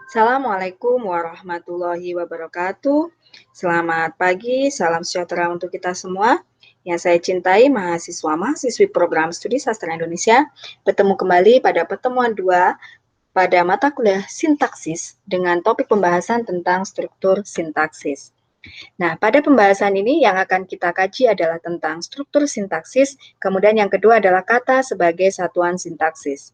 Assalamualaikum warahmatullahi wabarakatuh. Selamat pagi, salam sejahtera untuk kita semua. Yang saya cintai, mahasiswa-mahasiswi program studi sastra Indonesia, bertemu kembali pada pertemuan 2 pada mata kuliah sintaksis dengan topik pembahasan tentang struktur sintaksis. Nah, pada pembahasan ini yang akan kita kaji adalah tentang struktur sintaksis, kemudian yang kedua adalah kata sebagai satuan sintaksis.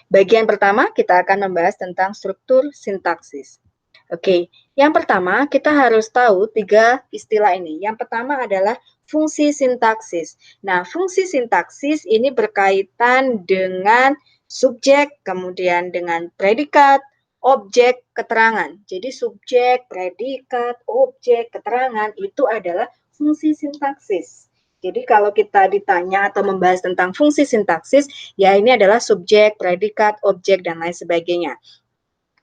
Bagian pertama kita akan membahas tentang struktur sintaksis. Oke, yang pertama kita harus tahu 3 istilah ini. Yang pertama adalah fungsi sintaksis. Nah, fungsi sintaksis ini berkaitan dengan subjek, kemudian dengan predikat, objek, keterangan. Jadi subjek, predikat, objek, keterangan itu adalah fungsi sintaksis. Jadi kalau kita ditanya atau membahas tentang fungsi sintaksis, ya ini adalah subjek, predikat, objek, dan lain sebagainya.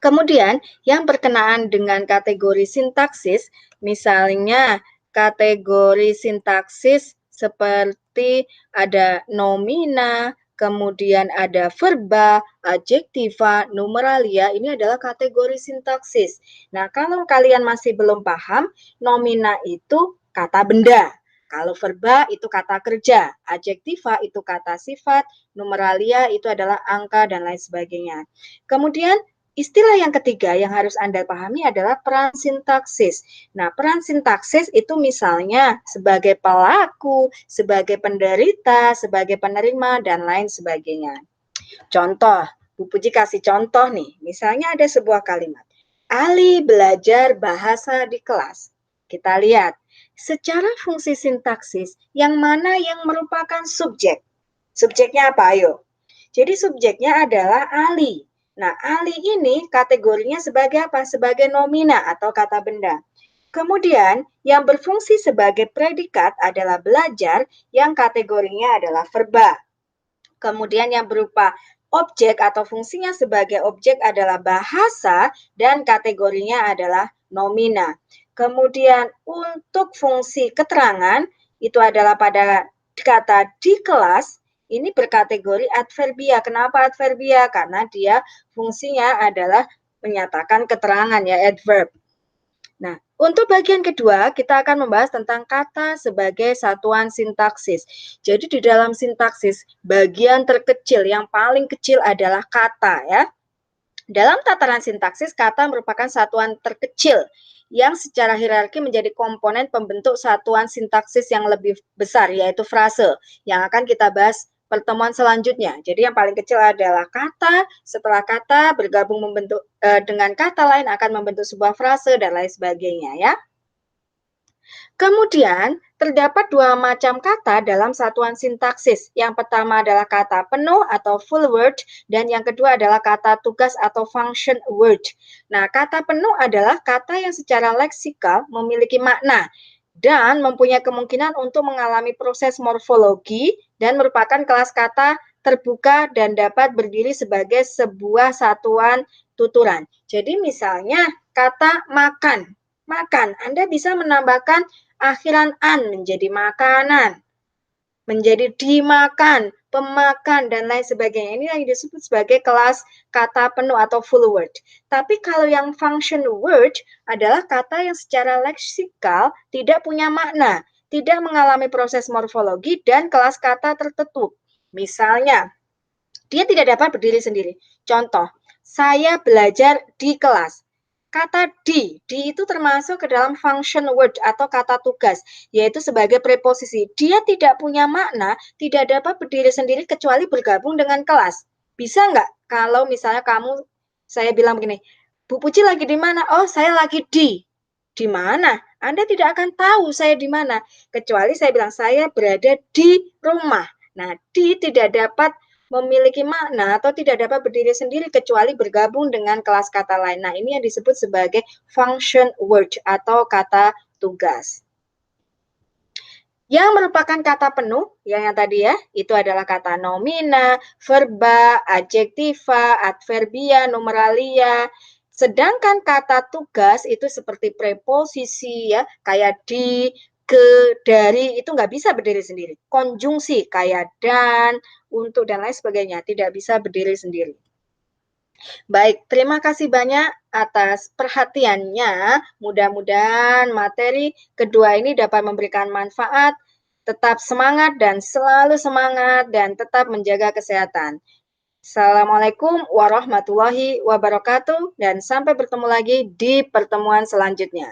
Kemudian yang berkenaan dengan kategori sintaksis, misalnya kategori sintaksis seperti ada nomina, kemudian ada verba, adjektiva, numeralia, ini adalah kategori sintaksis. Nah, kalau kalian masih belum paham, nomina itu kata benda. Kalau verba itu kata kerja, adjektiva itu kata sifat, numeralia itu adalah angka, dan lain sebagainya. Kemudian istilah yang ketiga yang harus Anda pahami adalah peran sintaksis. Nah, peran sintaksis itu misalnya sebagai pelaku, sebagai penderita, sebagai penerima, dan lain sebagainya. Contoh, Bu Puji kasih contoh nih. Misalnya ada sebuah kalimat. Ali belajar bahasa di kelas. Kita lihat, secara fungsi sintaksis, yang mana yang merupakan subjek? Subjeknya apa? Ayo. Jadi subjeknya adalah Ali. Nah, Ali ini kategorinya sebagai apa? Sebagai nomina atau kata benda. Kemudian, yang berfungsi sebagai predikat adalah belajar, yang kategorinya adalah verba. Kemudian yang berupa objek atau fungsinya sebagai objek adalah bahasa, dan kategorinya adalah nomina. Kemudian untuk fungsi keterangan, itu adalah pada kata di kelas, ini berkategori adverbia. Kenapa adverbia? Karena dia fungsinya adalah menyatakan keterangan, ya, adverb. Nah, untuk bagian kedua, kita akan membahas tentang kata sebagai satuan sintaksis. Jadi di dalam sintaksis, bagian terkecil, yang paling kecil adalah kata, ya. Dalam tataran sintaksis, kata merupakan satuan terkecil yang secara hierarki menjadi komponen pembentuk satuan sintaksis yang lebih besar, yaitu frase, yang akan kita bahas pertemuan selanjutnya. Jadi yang paling kecil adalah kata, setelah kata bergabung membentuk dengan kata lain akan membentuk sebuah frase, dan lain sebagainya, ya. Kemudian, terdapat 2 macam kata dalam satuan sintaksis. Yang pertama adalah kata penuh atau full word, dan yang kedua adalah kata tugas atau function word. Nah, kata penuh adalah kata yang secara leksikal memiliki makna dan mempunyai kemungkinan untuk mengalami proses morfologi dan merupakan kelas kata terbuka dan dapat berdiri sebagai sebuah satuan tuturan. Jadi misalnya kata makan. Makan, Anda bisa menambahkan akhiran an menjadi makanan, menjadi dimakan, pemakan, dan lain sebagainya. Ini yang disebut sebagai kelas kata penuh atau full word. Tapi kalau yang function word adalah kata yang secara leksikal tidak punya makna, tidak mengalami proses morfologi, dan kelas kata tertutup. Misalnya, dia tidak dapat berdiri sendiri. Contoh, saya belajar di kelas. Kata di itu termasuk ke dalam function word atau kata tugas, yaitu sebagai preposisi. Dia tidak punya makna, tidak dapat berdiri sendiri kecuali bergabung dengan kelas. Bisa nggak kalau misalnya saya bilang begini, Bu Puji lagi di mana? Oh, saya lagi di. Di mana? Anda tidak akan tahu saya di mana, kecuali saya bilang saya berada di rumah. Nah, di tidak dapat memiliki makna atau tidak dapat berdiri sendiri kecuali bergabung dengan kelas kata lain. Nah, ini yang disebut sebagai function word atau kata tugas. Yang merupakan kata penuh, yang tadi ya, itu adalah kata nomina, verba, adjektiva, adverbia, numeralia. Sedangkan kata tugas itu seperti preposisi ya, kayak di, ke, dari, itu nggak bisa berdiri sendiri. Konjungsi kayak dan, untuk, dan lain sebagainya, tidak bisa berdiri sendiri. Baik, terima kasih banyak atas perhatiannya. Mudah-mudahan materi kedua ini dapat memberikan manfaat. Tetap semangat dan selalu semangat dan tetap menjaga kesehatan. Assalamualaikum warahmatullahi wabarakatuh dan sampai bertemu lagi di pertemuan selanjutnya.